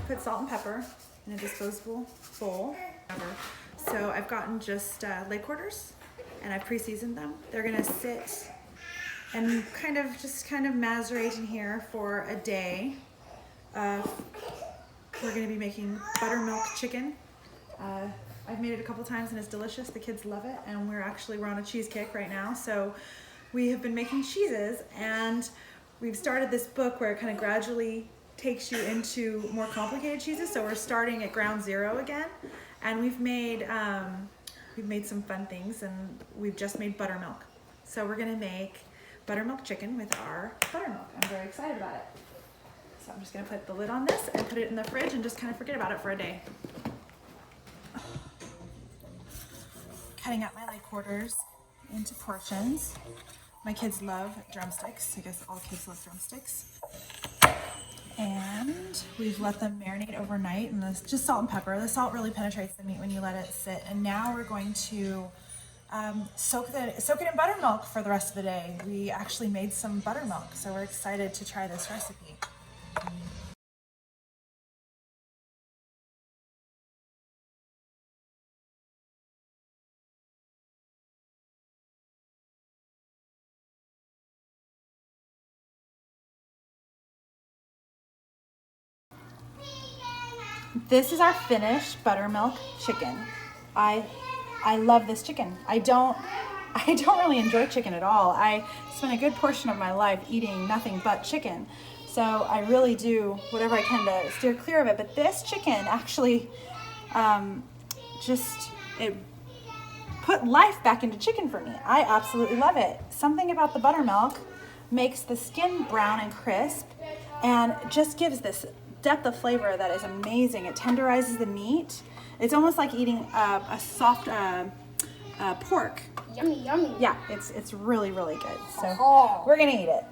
put salt and pepper in a disposable bowl. So I've gotten just leg quarters and I've pre-seasoned them. They're gonna sit and kind of macerate in here for a day. We're gonna be making buttermilk chicken. I've made it a couple times and it's delicious. The kids love it, and we're on a cheese kick right now. So we have been making cheeses, and we've started this book where it kind of gradually takes you into more complicated cheeses. So we're starting at ground zero again, and we've made some fun things, and we've just made buttermilk. So we're gonna make buttermilk chicken with our buttermilk. I'm very excited about it. So I'm just gonna put the lid on this and put it in the fridge and just kind of forget about it for a day. Cutting up my leg quarters into portions. My kids love drumsticks. I guess all kids love drumsticks. And we've let them marinate overnight, and this just salt and pepper. The salt really penetrates the meat when you let it sit. And now we're going to soak it in buttermilk for the rest of the day. We actually made some buttermilk, so we're excited to try this recipe. This is our finished buttermilk chicken. I love this chicken. I don't really enjoy chicken at all. I spend a good portion of my life eating nothing but chicken. So I really do whatever I can to steer clear of it. But this chicken actually it put life back into chicken for me. I absolutely love it. Something about the buttermilk makes the skin brown and crisp and just gives this depth of flavor that is amazing. It tenderizes the meat. It's almost like eating a soft pork. Yummy, yummy. Yeah, it's really, really good. So we're gonna eat it.